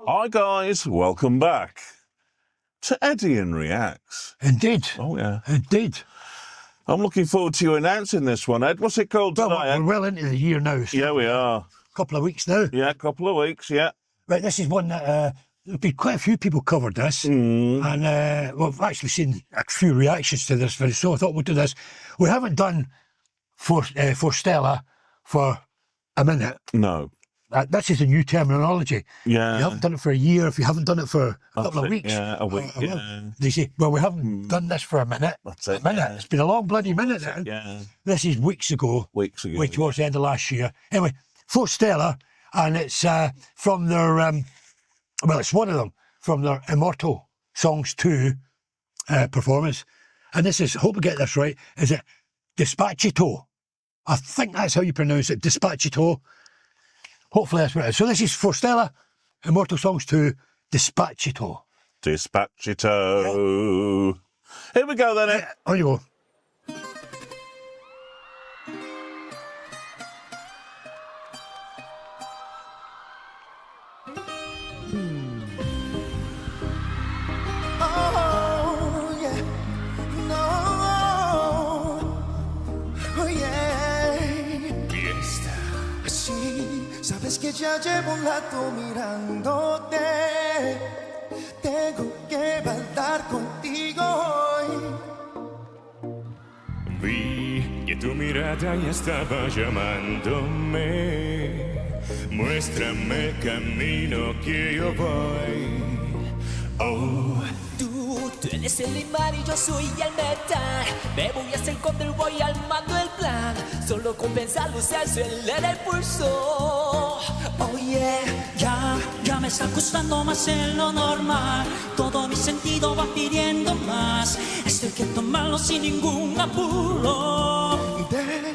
Hi guys, welcome back to Eddian Reacts. Indeed. Oh yeah. Indeed. I'm looking forward to you announcing this one, Ed. What's it called Well, tonight? we're well into the year now. So Yeah, we are. a couple of weeks now. Yeah, a couple of weeks, yeah. Right, this is one that there's been quite a few people covered this. And well, I've actually seen a few reactions to this video, so I thought we'd do this. We haven't done Forestella for a minute. No. This is a new terminology. Yeah. You haven't done it for a year. If you haven't done it for a couple of weeks. Yeah, a week, They say, well, we haven't done this for a minute. That's it. A minute. Yeah. It's been a long bloody minute now. Yeah. This is weeks ago. Weeks ago. Which was the end of last year. Anyway, Forestella, and it's from their, well, it's one of them, from their Immortal Songs 2 performance. And this is, hope I get this right, is it DESPACITO? I think that's how you pronounce it, DESPACITO. Hopefully that's what it is. So this is Forestella, Immortal Songs 2, DESPACITO. DESPACITO. Yeah. Here we go then, Ed. On you go. Sabes que ya llevo un rato mirándote. Tengo que bailar contigo hoy. Vi que tu mirada ya estaba llamándome. Muéstrame el camino que yo voy. Oh. Tú eres el imán y yo soy el metal. Me voy a hacer contra, voy armando el plan. Solo con pensarlo se acelera el pulso. Oh yeah. Ya me está gustando más de lo normal. Todo mi sentido va pidiendo más. Esto hay que tomarlo sin ningún apuro.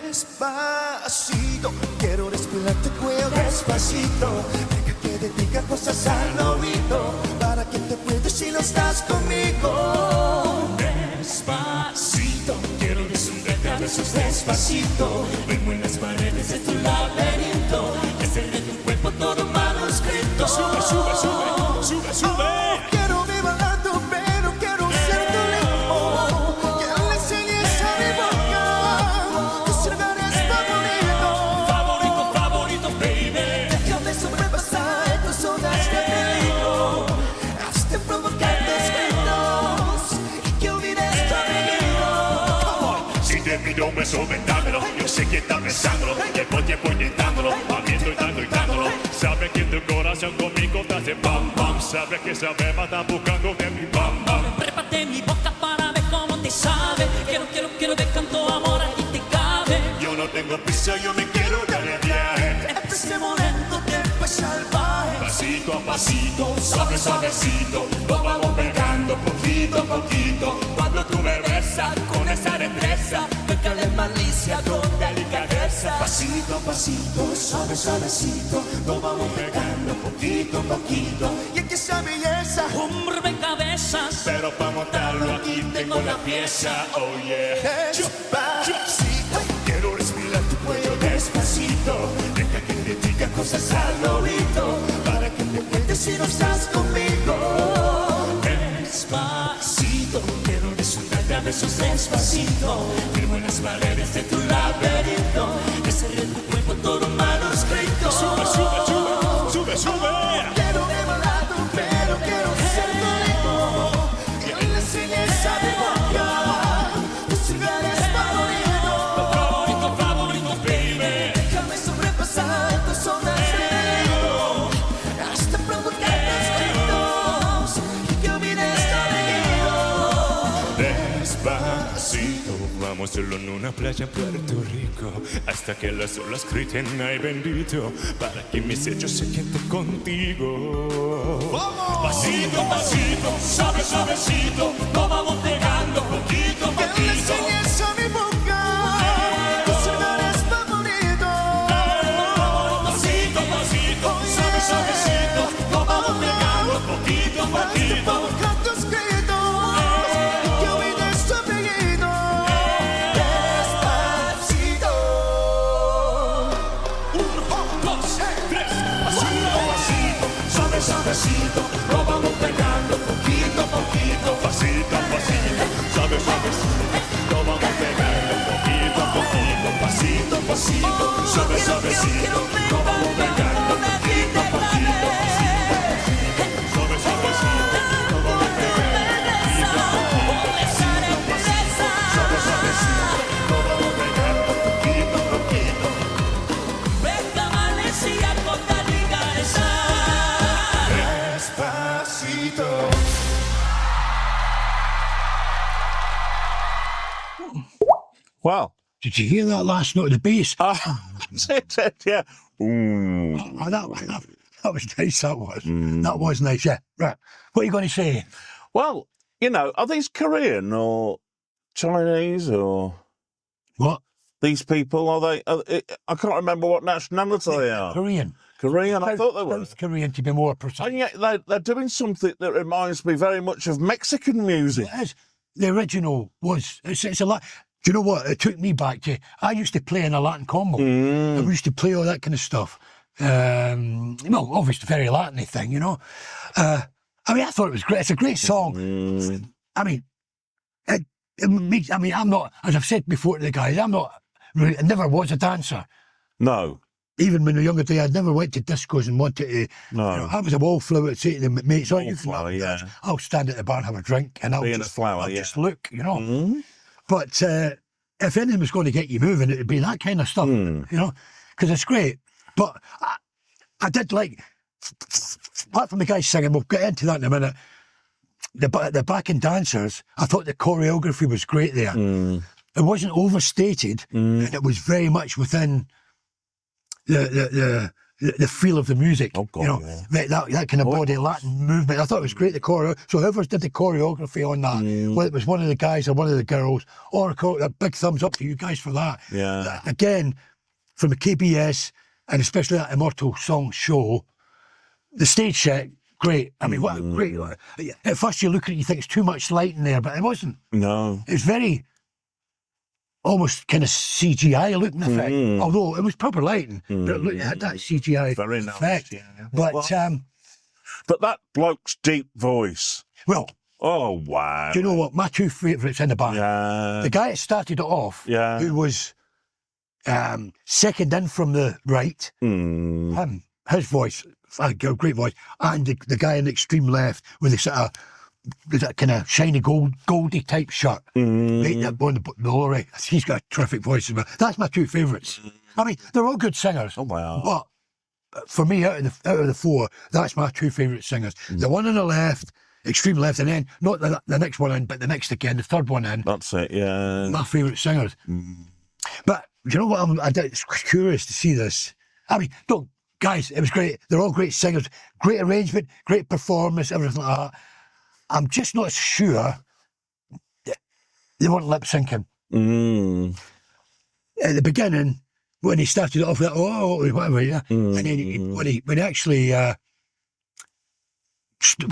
Despacito, quiero respirar tu cuello despacito. Deja que te diga cosas al oído, para que te puedas si no estás conmigo. Despacito, quiero desnudarte a besos despacito. Vengo en las paredes de tu laberinto. Hacer de tu cuerpo todo manuscrito. Sube, sube, sube, sube, sube. Quiero mi balato, pero quiero ser tu ritmo. Que le enseñes a mi boca tus lugares favoritos. Favorito, favorito, baby. Déjame sobrepasar tus zonas de peligro. Hazte provocar tus gritos y que olvides tu amigo. Si te pido un beso, vendámelo. Yo sé que estás pensándolo. Llevo tiempo intentándolo, habiendo y dándolo. Sabes que tu corazón conmigo te hace pam pam. Sabes que esa beba está buscando de mi pam pam. Prépate mi boca para ver cómo te sabe. Quiero ver cuánto amor aquí te cabe. Yo no tengo prisa, yo me quiero dar el viaje. Este momento te fue salvaje. Pasito a pasito, suave, suavecito. Lo vamos pegando poquito a poquito. Cuando tú me besas con esa destreza, Peca de malicia con delicadeza. Pasito a pasito, suave, suavecito. Lo vamos pegando poquito a poquito. Y es que esa belleza, Un rompecabezas. pero para montarlo aquí tengo la pieza. Oh yeah. despacito. Quiero respirar tu cuello despacito. Deja que te diga cosas al oído, para que te cuentes si no estás conmigo. Despacito, quiero desnudarte a besos despacito. Firmo en las paredes de tu laberinto. Hacer de tu cuerpo todo manuscrito. Sube, sube, sube, sube, sube. Quiero mi balato, pero quiero ser tu ritmo. Que le enseñes a mi boca tus lugares favoritos. Favorito, favorito, baby. Déjame sobrepasar tus zonas de peligro. Hasta provocar tus gritos y que olvides tu amigo. Despacito, vamos a hacerlo en una playa en Puerto Rico. Hasta que las olas griten, ay bendito, para que mis hechos se queden contigo. Pasito, pasito, suave, suavecito. Lo vamos pegando poquito a Que le poquito. enseñes a mi boca tus lugares favoritos. Pasito, pasito, suave, suavecito. Lo vamos pegando poquito a poquito. Provocar tus gritos y que olvides tu apellido. Despacito. 1, 2, 3. Pasito, pasito, suave, suavecito. Wow. Did you hear that last note of the bass? Yeah. Ooh. Oh, that was nice, that was. That was nice, yeah. Right. What are you going to say? Well, you know, are these Korean or Chinese or What? these people? I can't remember what nationality they are. Korean. Korean, I thought they were. South Korean, to be more precise. And yet they're doing something that reminds me very much of Mexican music. It is. The original was, it's a lot. Do you know what? It took me back to, I used to play in a Latin combo. And we used to play all that kind of stuff. Well, obviously very Latin-y thing, you know. I mean, I thought it was great. It's a great song. I mean, it makes, I mean, I'm not, as I've said before to the guys, I never was a dancer. No. Even when I was younger day, I never went to discos and wanted to. No. You know, I was a wallflower to say to the mates, Wallflower, yeah. I'll stand at the bar and have a drink, and I'll Being just, a flower, yeah. just look, you know. But if anything was going to get you moving, it would be that kind of stuff, you know, because it's great. But I did like, apart from the guys singing, we'll get into that in a minute. The backing dancers, I thought the choreography was great there. It wasn't overstated, and it was very much within the feel of the music. Oh, God, you know, that kind of body Latin movement. I thought it was great. The choreo. So whoever did the choreography on that, whether it was one of the guys or one of the girls, or a big thumbs up to you guys for that. Yeah. Again, from the KBS and especially that Immortal Songs show, the stage set. Great. I mean, what a great. At first you look at it, you think it's too much light in there, but it wasn't. No. It was very, almost kind of CGI looking effect. Although it was proper lighting, but it had that CGI Very effect. nice, yeah. But, But that bloke's deep voice. well, Oh, wow. do you know what? My two favourites in the band. Yeah. The guy that started it off, Yeah. who was second in from the right, him, his voice, a great voice, and the guy in the extreme left with that kind of shiny goldy type shirt, right, that one, the Lorry. He's got a terrific voice as well. That's my two favourites. I mean, they're all good singers. Oh, wow. But for me, out of the four, that's my two favourite singers. The one on the left, extreme left, and then not the next one in, but the next again, the third one in. That's it, yeah. My favourite singers. But you know what? I'm curious to see this. I mean, guys, it was great. They're all great singers, great arrangement, great performance, everything like that. I'm just not sure that they weren't lip syncing. At the beginning, when he started off with whatever, yeah, and then when he actually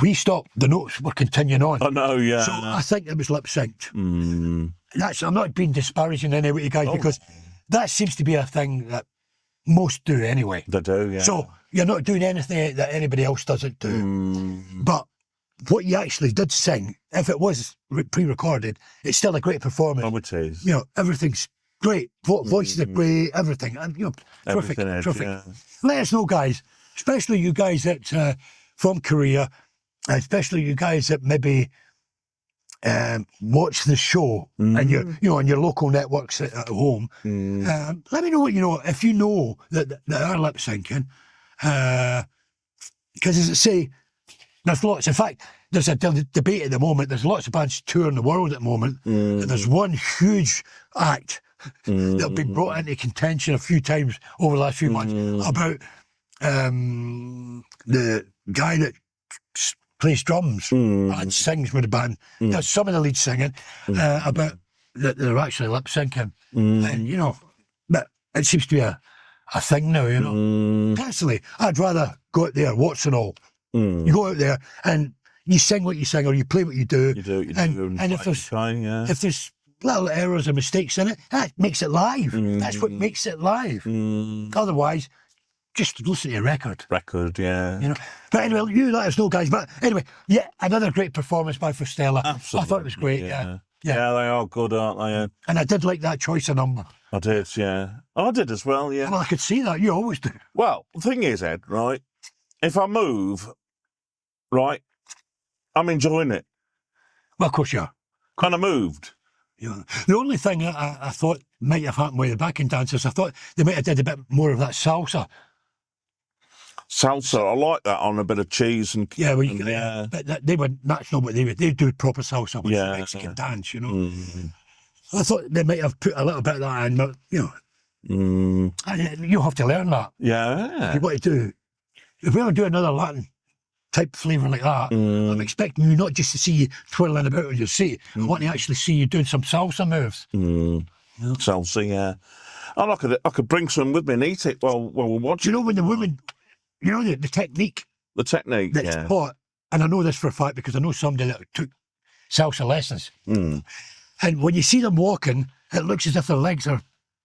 we stopped, the notes were continuing on. I know, yeah. So I think it was lip synced. I'm not being disparaging in any way, guys, because that seems to be a thing that most do anyway. They do, yeah. So you're not doing anything that anybody else doesn't do. But what you actually did sing, if it was pre-recorded, it's still a great performance. Oh, it is. You know, everything's great. Voices are great, everything. And, you know, terrific, Everything is, terrific. yeah. Let us know, guys, especially you guys that from Korea, especially you guys that maybe watch the show and on your local networks at home. Let me know what you know, if you know that are lip syncing. Because as I say, there's lots. In fact, there's a debate at the moment. There's lots of bands touring the world at the moment. And there's one huge act that'll be brought into contention a few times over the last few months about the guy that plays drums and sings with the band. There's some of the lead singing about that they're actually lip syncing, and you know, but it seems to be a thing now. You know, personally, I'd rather go out there, what's and all. You go out there and you sing what you sing, or you play what you do. You do. And if there's little errors or mistakes in it, that makes it live. That's what makes it live. Otherwise, just listen to a record. Yeah. You know. But anyway, you let us know, guys. But anyway, yeah, another great performance by Forestella. Absolutely. I thought it was great. Yeah. They are good, aren't they? And I did like that choice of number. I did, yeah. I did as well, yeah. Well, I could see that. You always do. Well, the thing is, Ed, right, if I move, right, I'm enjoying it. Well, of course you are. Kind of moved. Yeah. The only thing I thought might have happened with the backing dancers, I thought they might have did a bit more of that salsa. Salsa, I like that on a bit of cheese and Yeah, well, yeah. but that's not what they would. They do proper salsa, which is Mexican dance, you know. I thought they might have put a little bit of that in, but, you know, you'll have to learn that. Yeah. If you want to do, if we ever do another Latin type flavour like that, I'm expecting you not just to see you twirling about on your seat. I want to actually see you doing some salsa moves. Salsa, yeah. And I could bring some with me and eat it while we're Do watching. you know when the women, you know the technique The technique, that's yeah. taught, and I know this for a fact because I know somebody that took salsa lessons. And when you see them walking, it looks as if their legs are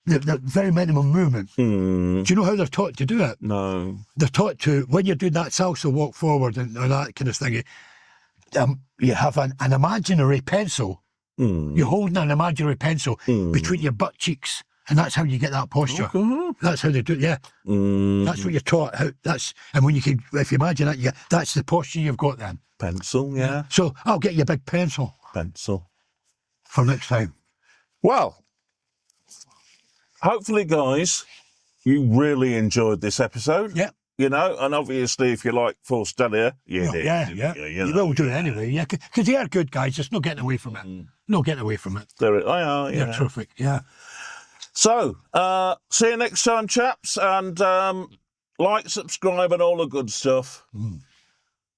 the very minimum movement. Do you know how they're taught to do it? No. They're taught to, when you're doing that salsa walk forward and that kind of thing, you have an imaginary pencil. You're holding an imaginary pencil between your butt cheeks, and that's how you get that posture. That's how they do it, yeah. That's what you're taught. And when you can, if you imagine that, that's the posture you've got then. Pencil, yeah. So I'll get you a big pencil Pencil. for next time. Well, hopefully, guys, you really enjoyed this episode. Yeah. You know, and obviously, if you like Forestella, you did. Yeah. You You know. will do it anyway, yeah. Because they are good guys. There's no getting away from it. No getting away from it. They are, They're yeah. terrific, yeah. So, see you next time, chaps, and like, subscribe, and all the good stuff.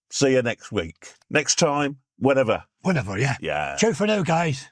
See you next week. Next time, whenever. Whenever, yeah. Yeah. Ciao for now, guys.